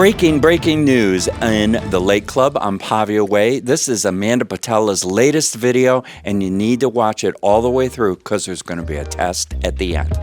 Breaking news in the Lake Club on Pavia Way. This is Amanda Patella's latest video, and you need to watch it all the way through because there's going to be a test at the end.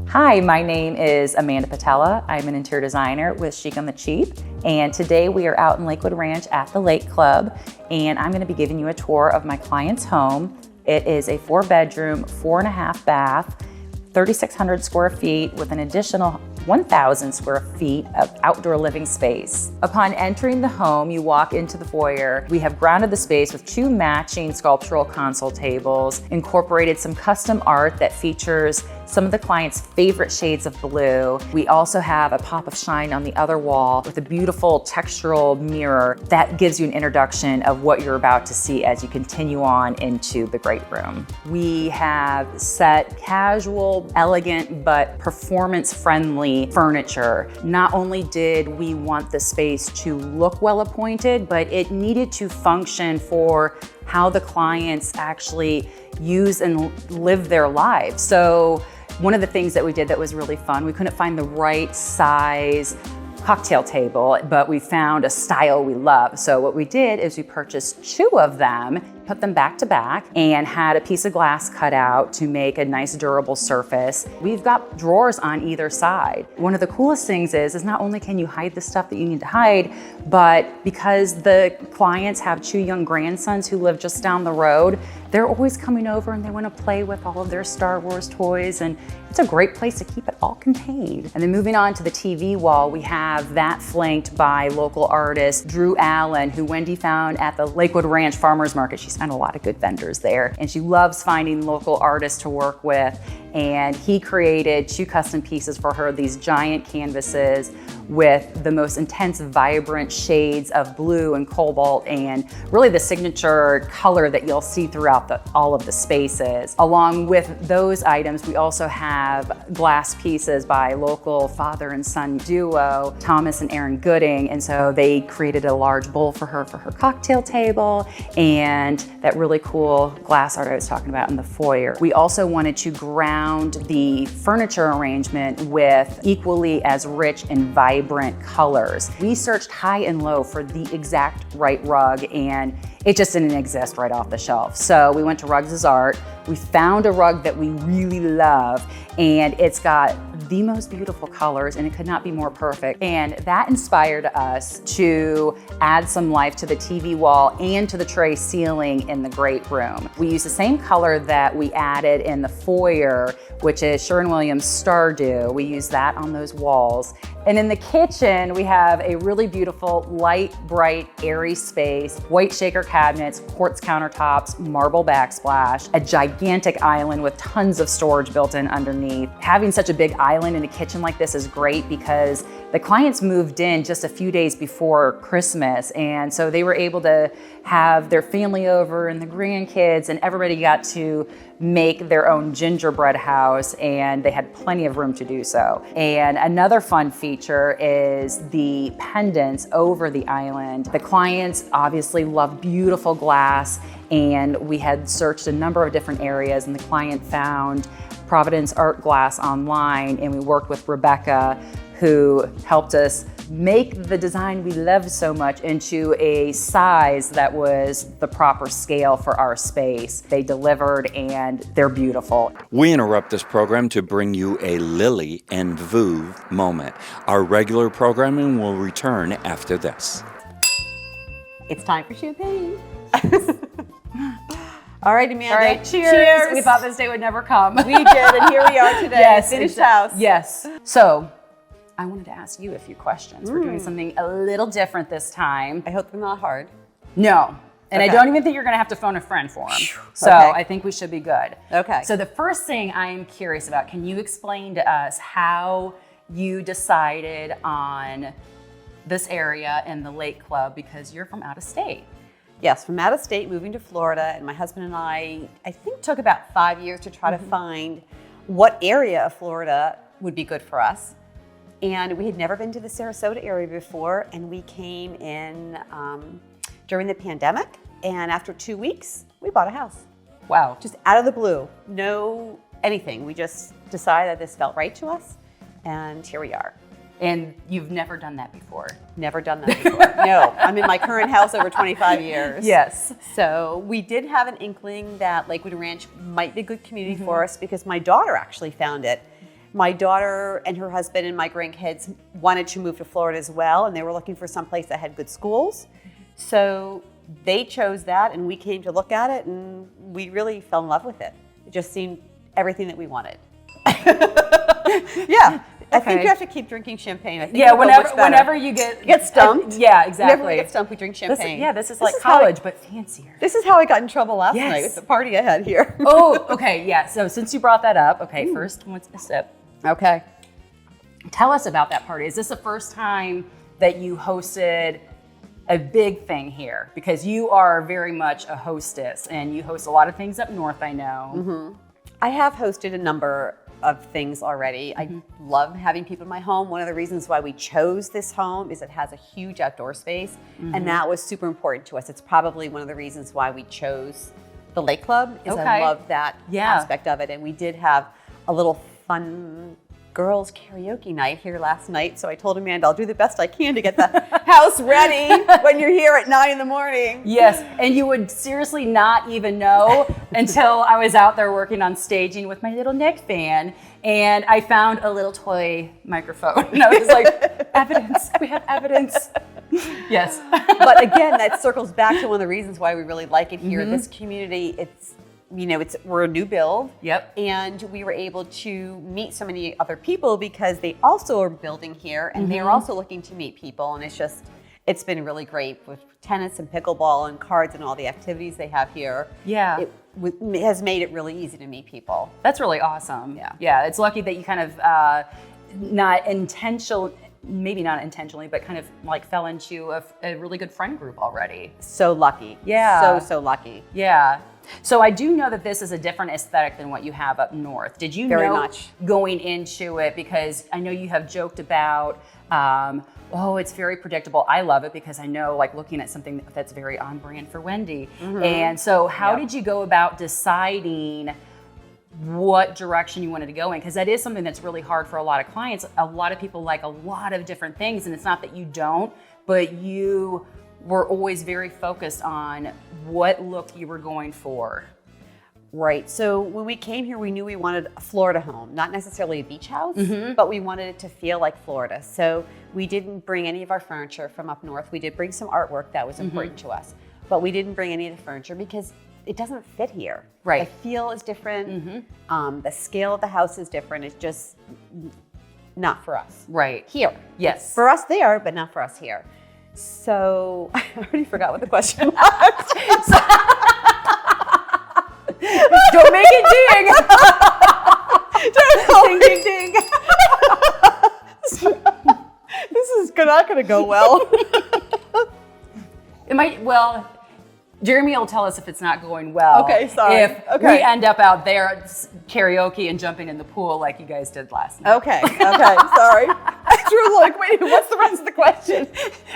Hi, my name is Amanda Patella. I'm an interior designer with Chic On The Cheap, and today we are out in Lakewood Ranch at the Lake Club, and I'm going to be giving you a tour of my client's home. It is a 4-bedroom, 4.5 bath, 3,600 square feet with an additional 1,000 square feet of outdoor living space. Upon entering the home, you walk into the foyer. We have grounded the space with 2 matching sculptural console tables, incorporated some custom art that features some of the client's favorite shades of blue. We also have a pop of shine on the other wall with a beautiful textural mirror that gives you an introduction of what you're about to see as you continue on into the great room. We have set casual, elegant, but performance-friendly furniture. Not only did we want the space to look well appointed, but it needed to function for how the clients actually use and live their lives. So one of the things that we did that was really fun, we couldn't find the right size cocktail table, but we found a style we love. So what we did is we purchased 2 of them, put them back to back, and had a piece of glass cut out to make a nice durable surface. We've got drawers on either side. One of the coolest things is not only can you hide the stuff that you need to hide, but because the clients have 2 young grandsons who live just down the road, they're always coming over and they want to play with all of their Star Wars toys, and it's a great place to keep it all contained. And then moving on to the TV wall, we have that flanked by local artist Drew Allen, who Wendy found at the Lakewood Ranch Farmers Market. She's found a lot of good vendors there, and she loves finding local artists to work with. And he created 2 custom pieces for her, these giant canvases with the most intense, vibrant shades of blue and cobalt, and really the signature color that you'll see throughout all of the spaces. Along with those items, we also have glass pieces by local father and son duo, Thomas and Aaron Gooding. And so they created a large bowl for her cocktail table, and that really cool glass art I was talking about in the foyer. We also wanted to ground the furniture arrangement with equally as rich and vibrant colors. We searched high and low for the exact right rug, and it just didn't exist right off the shelf. So we went to Rugs' Art. We found a rug that we really love, and it's got the most beautiful colors, and it could not be more perfect. And that inspired us to add some life to the TV wall and to the tray ceiling in the great room. We used the same color that we added in the foyer, which is Sherwin-Williams Stardew. We used that on those walls. And in the kitchen, we have a really beautiful, light, bright, airy space, white shaker cabinets, quartz countertops, marble backsplash, a gigantic island with tons of storage built in underneath. Having such a big island in a kitchen like this is great because the clients moved in just a few days before Christmas, and so they were able to have their family over and the grandkids, and everybody got to make their own gingerbread house, and they had plenty of room to do so. And another fun feature is the pendants over the island. The clients obviously love beautiful glass, and we had searched a number of different areas, and the client found Providence Art Glass online, and we worked with Rebecca, who helped us make the design we love so much into a size that was the proper scale for our space. They delivered, and they're beautiful. We interrupt this program to bring you a Lily and Vuv moment. Our regular programming will return after this. It's time for champagne. All right, Amanda. All right, cheers. Cheers. We thought this day would never come. We did, and here we are today. Yes, finished house. Yes. So I wanted to ask you a few questions. We're doing something a little different this time. I hope they're not hard. No. And Okay. I don't even think you're going to have to phone a friend for them. So Okay. I think we should be good. Okay. So the first thing I'm curious about, can you explain to us how you decided on this area in the Lake Club, because you're from out of state? Yes, from out of state, moving to Florida, and my husband and I think took about 5 years to try to find what area of Florida would be good for us. And we had never been to the Sarasota area before, and we came in during the pandemic, and after 2 weeks, we bought a house. Wow. Just out of the blue, no anything. We just decided that this felt right to us, and here we are. And you've never done that before? Never done that before. No, I'm in my current house over 25 years. Yes. So we did have an inkling that Lakewood Ranch might be a good community for us because my daughter actually found it. My daughter and her husband and my grandkids wanted to move to Florida as well, and they were looking for some place that had good schools. So they chose that, and we came to look at it, and we really fell in love with it. It just seemed everything that we wanted. Yeah. I think you have to keep drinking champagne. I think whenever you get stumped. Yeah, exactly. Whenever we get stumped, we drink champagne. This is like college, but fancier. This is how I got in trouble last night with the party I had here. Oh, okay, yeah. So since you brought that up, okay, first, what's a sip? Okay. Tell us about that party. Is this the first time that you hosted a big thing here? Because you are very much a hostess, and you host a lot of things up north, I know. I have hosted a number of things already. I love having people in my home. One of the reasons why we chose this home is it has a huge outdoor space, and that was super important to us. It's probably one of the reasons why we chose the Lake Club, is I love that aspect of it. And we did have a little fun girls karaoke night here last night. So I told Amanda, I'll do the best I can to get the house ready when you're here at 9 in the morning. Yes, and you would seriously not even know until I was out there working on staging with my little neck fan, and I found a little toy microphone. And I was like, evidence, we have evidence. Yes. But again, that circles back to one of the reasons why we really like it here. This community, we're a new build. Yep. And we were able to meet so many other people because they also are building here, and they're also looking to meet people. And it's been really great with tennis and pickleball and cards and all the activities they have here. Yeah. It has made it really easy to meet people. That's really awesome. Yeah. Yeah, it's lucky that you kind of maybe not intentionally, but kind of like fell into a really good friend group already. So lucky. Yeah. So lucky. Yeah. So I do know that this is a different aesthetic than what you have up north. Did you Very know much. Going into it, because I know you have joked about, it's very predictable. I love it because I know, like, looking at something that's very on brand for Wendy. And so how did you go about deciding what direction you wanted to go in? Because that is something that's really hard for a lot of clients. A lot of people like a lot of different things, and it's not that you don't, but you were always very focused on what look you were going for. Right. So when we came here, we knew we wanted a Florida home, not necessarily a beach house, but we wanted it to feel like Florida. So we didn't bring any of our furniture from up north. We did bring some artwork that was important to us, but we didn't bring any of the furniture because it doesn't fit here. Right. The feel is different. The scale of the house is different. It's just not for us. Right. Here. Yes. It's for us there, but not for us here. So I already forgot what the question was. Don't make it ding. Ding, ding, ding. This is not going to go well. It might, Jeremy will tell us if it's not going well. Okay, sorry. If we end up out there at karaoke and jumping in the pool like you guys did last night. Okay, sorry. I was like, wait, what's the rest of the question?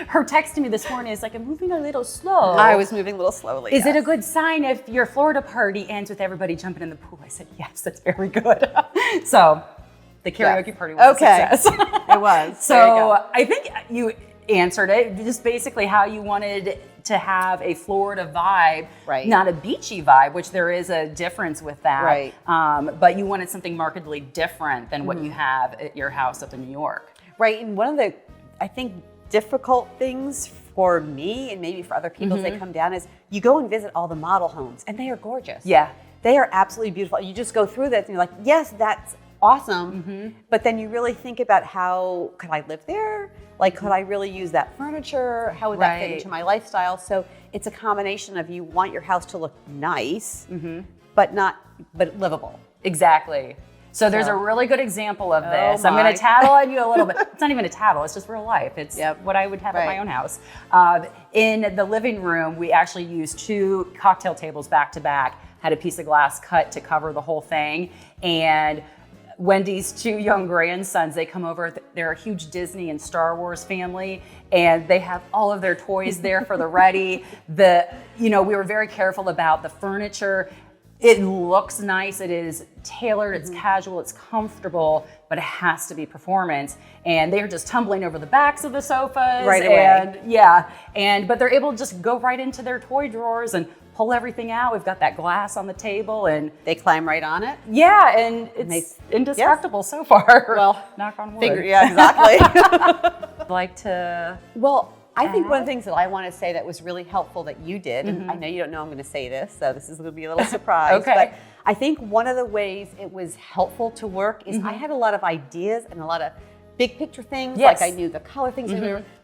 Her texting me this morning is like, I'm moving a little slow. I was moving a little slowly. Is it a good sign if your Florida party ends with everybody jumping in the pool? I said, yes, that's very good. So the karaoke party was a success. It was. So I think you answered it, just basically how you wanted to have a Florida vibe, not a beachy vibe, which there is a difference with that. Right. But you wanted something markedly different than what you have at your house up in New York. Right. And one of the, I think, difficult things for me and maybe for other people as they come down is you go and visit all the model homes and they are gorgeous. Yeah. They are absolutely beautiful. You just go through this and you're like, yes, that's awesome. But then you really think about how could I live there? Like, could I really use that furniture? How would that fit into my lifestyle? So it's a combination of you want your house to look nice, but livable. Exactly. So there's a really good example of this. I'm going to tattle on you a little bit. It's not even a tattle. It's just real life. It's what I would have at my own house. In the living room, we actually used 2 cocktail tables back to back, had a piece of glass cut to cover the whole thing. And Wendy's 2 young grandsons, they come over. They're a huge Disney and Star Wars family, and they have all of their toys there for the ready. We were very careful about the furniture. It looks nice, it is tailored, it's casual, it's comfortable, but it has to be performance. And they're just tumbling over the backs of the sofas. Right away. But they're able to just go right into their toy drawers and pull everything out. We've got that glass on the table and they climb right on it. Yeah, and it's indestructible so far. Well, knock on wood. Yeah, exactly. I'd like to... Well, I think one of the things that I want to say that was really helpful that you did, and I know you don't know I'm going to say this, so this is going to be a little surprise. Okay. But I think one of the ways it was helpful to work is I had a lot of ideas and a lot of big picture things, Yes. like I knew the color things,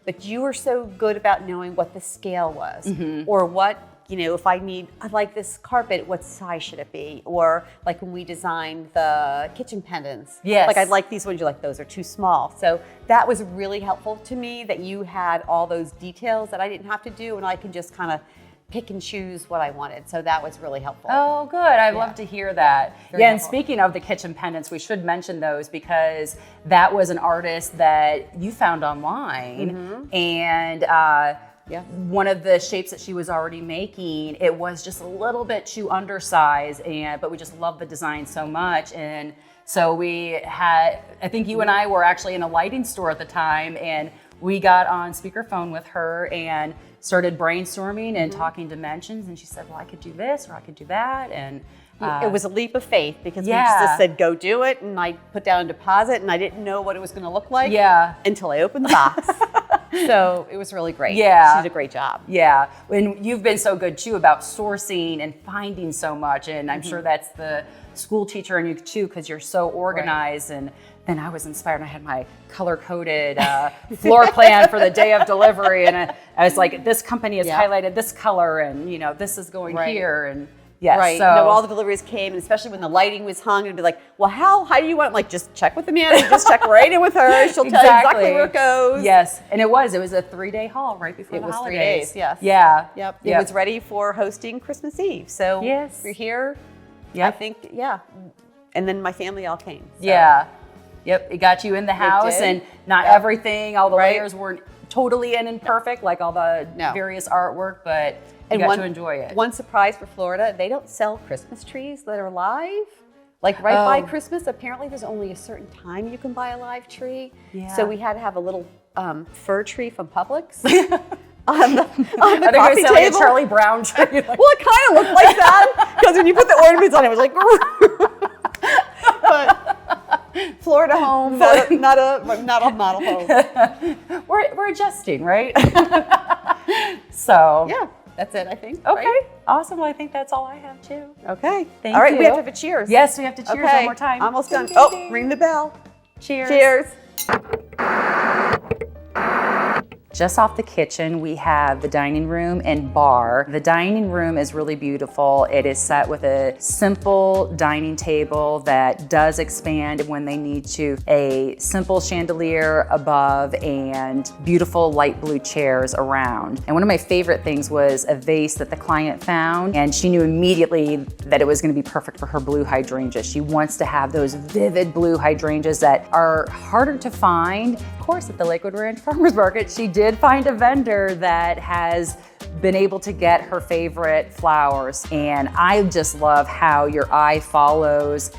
but you were so good about knowing what the scale was, or what, if I like this carpet, what size should it be? Or like when we designed the kitchen pendants, Yes. like I like these ones, you're like, those are too small. So that was really helpful to me that you had all those details that I didn't have to do, and I could just kind of pick and choose what I wanted. So that was really helpful. Oh, good. I'd love to hear that. Very And helpful. speaking of the kitchen pendants, we should mention those because that was an artist that you found online. And one of the shapes that she was already making, it was just a little bit too undersized, but we just loved the design so much. And so we had, I think you and I were actually in a lighting store at the time, and we got on speakerphone with her and started brainstorming and talking dimensions. And she said, well, I could do this or I could do that. And it was a leap of faith because we just said, go do it. And I put down a deposit and I didn't know what it was going to look like until I opened the box. So it was really great. Yeah. She did a great job. Yeah, and you've been so good too about sourcing and finding so much, and I'm sure that's the school teacher in you too, because you're so organized. And then I was inspired, and I had my color-coded floor plan for the day of delivery, and I was like, this company has highlighted this color, and this is going here, and Right. So All the deliveries came, and especially when the lighting was hung, it'd be like, well, how do you want it? Like, just check with the manager, just check right in with her. She'll tell you exactly where it goes. Yes, and it was a 3-day haul right before the holidays. 3 days, yes. Yeah. Yep. It was ready for hosting Christmas Eve. So we're here. I think, and then my family all came. So. Yeah. Yep, it got you in the house, and not everything, all the layers weren't totally in and perfect, like all the various artwork, but you got to enjoy it. One surprise for Florida, they don't sell Christmas trees that are live. Like by Christmas, apparently there's only a certain time you can buy a live tree. Yeah. So we had to have a little fir tree from Publix. on the coffee table. Like a Charlie Brown tree. Well, it kind of looked like that because when you put the ornaments on it, it was like. But Florida home, not a model home. We're adjusting, right? So yeah, that's it. I think. Okay, right? awesome. Well, I think that's all I have too. Okay. Thank all right, you. we have to have a cheers. Yes, we have to cheers one more time. Almost done. Oh, ring the bell. Cheers. Cheers. Just off the kitchen, we have the dining room and bar. The dining room is really beautiful. It is set with a simple dining table that does expand when they need to, a simple chandelier above, and beautiful light blue chairs around. And one of my favorite things was a vase that the client found, and she knew immediately that it was gonna be perfect for her blue hydrangeas. She wants to have those vivid blue hydrangeas that are harder to find. Of course, at the Lakewood Ranch Farmers Market, she did find a vendor that has been able to get her favorite flowers. And I just love how your eye follows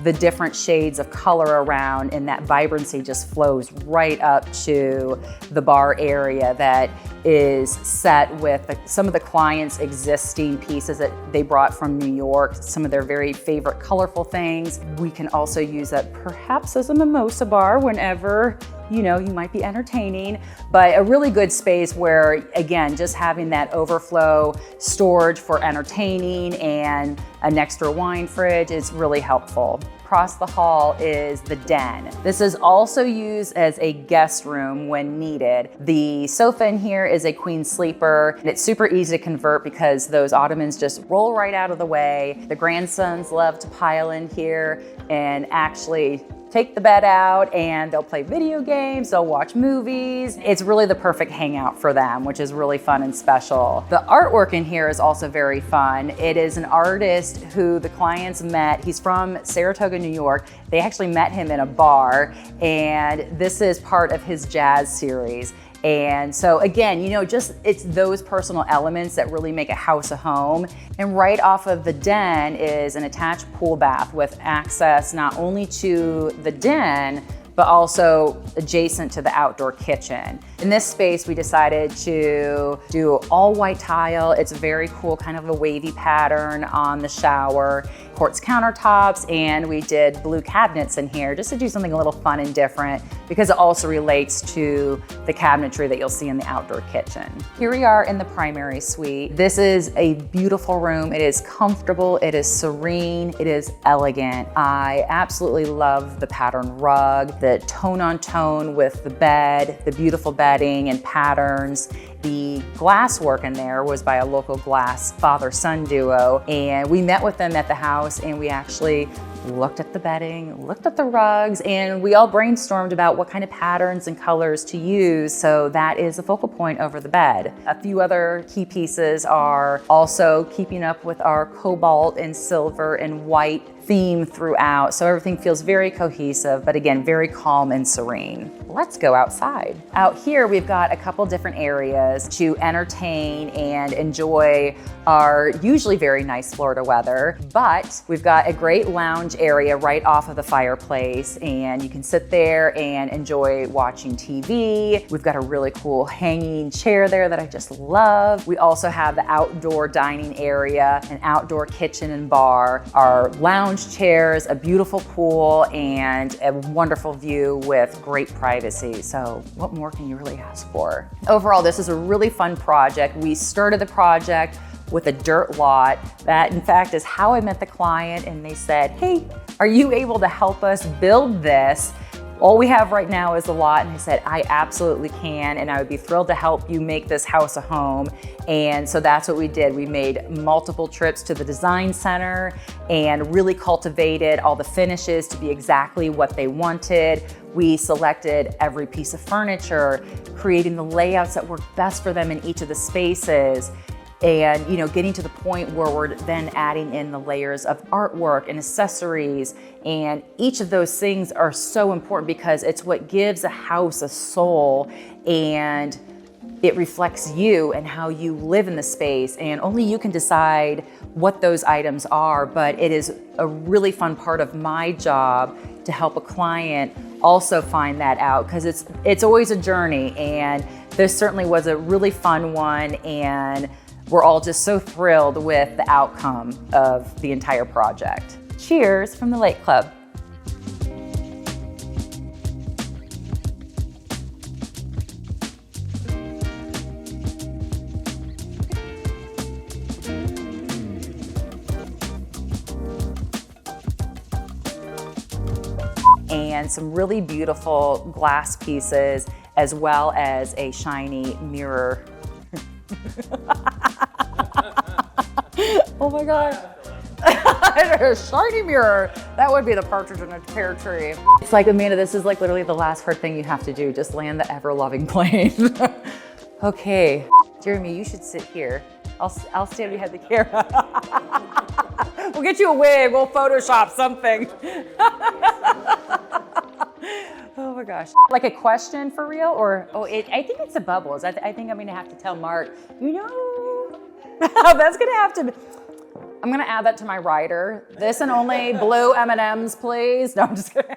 the different shades of color around, and that vibrancy just flows right up to the bar area that is set with some of the clients' existing pieces that they brought from New York, some of their very favorite colorful things. We can also use that perhaps as a mimosa bar whenever you might be entertaining, but a really good space where, again, just having that overflow storage for entertaining and an extra wine fridge is really helpful. Across the hall is the den. This is also used as a guest room when needed. The sofa in here is a queen sleeper, and it's super easy to convert because those ottomans just roll right out of the way. The grandsons love to pile in here and actually take the bed out, and they'll play video games, they'll watch movies. It's really the perfect hangout for them, which is really fun and special. The artwork in here is also very fun. It is an artist who the clients met. He's from Saratoga, New York. They actually met him in a bar, and this is part of his jazz series. And so again, just it's those personal elements that really make a house a home. And right off of the den is an attached pool bath with access not only to the den, but also adjacent to the outdoor kitchen. In this space, we decided to do all white tile. It's a very cool, kind of a wavy pattern on the shower, quartz countertops, and we did blue cabinets in here just to do something a little fun and different because it also relates to the cabinetry that you'll see in the outdoor kitchen. Here we are in the primary suite. This is a beautiful room. It is comfortable, it is serene, it is elegant. I absolutely love the pattern rug, the tone on tone with the bed, the beautiful bedding and patterns. The glass work in there was by a local glass father-son duo, and we met with them at the house and we actually looked at the bedding, looked at the rugs, and we all brainstormed about what kind of patterns and colors to use, so that is the focal point over the bed. A few other key pieces are also keeping up with our cobalt and silver and white theme throughout, so everything feels very cohesive, but again, very calm and serene. Let's go outside. Out here, we've got a couple different areas to entertain and enjoy our usually very nice Florida weather, but we've got a great lounge area right off of the fireplace, and you can sit there and enjoy watching TV. We've got a really cool hanging chair there that I just love. We also have the outdoor dining area, an outdoor kitchen and bar, our lounge chairs, a beautiful pool, and a wonderful view with great privacy. So what more can you really ask for? Overall, this is a really fun project. We started the project with a dirt lot. That, in fact, is how I met the client, and they said, hey, are you able to help us build this? All we have right now is the lot, and I said, I absolutely can, and I would be thrilled to help you make this house a home. And so that's what we did. We made multiple trips to the design center and really cultivated all the finishes to be exactly what they wanted. We selected every piece of furniture, creating the layouts that work best for them in each of the spaces. And getting to the point where we're then adding in the layers of artwork and accessories, and each of those things are so important because it's what gives a house a soul, and it reflects you and how you live in the space, and only you can decide what those items are. But it is a really fun part of my job to help a client also find that out, because it's always a journey, and this certainly was a really fun one, and we're all just so thrilled with the outcome of the entire project. Cheers from the Lake Club. And some really beautiful glass pieces, as well as a shiny mirror. Oh my gosh. A shiny mirror. That would be the partridge in a pear tree. It's like, Amanda, this is like literally the last hard thing you have to do. Just land the ever-loving plane. Okay, Jeremy, you should sit here. I'll stand behind the camera. We'll get you a wig. We'll Photoshop something. Oh my gosh. Like a question for real? Or, I think it's the bubbles. I think I'm gonna have to tell Mark, that's gonna have to be, I'm gonna add that to my rider. This and only blue M&Ms, please. No, I'm just kidding.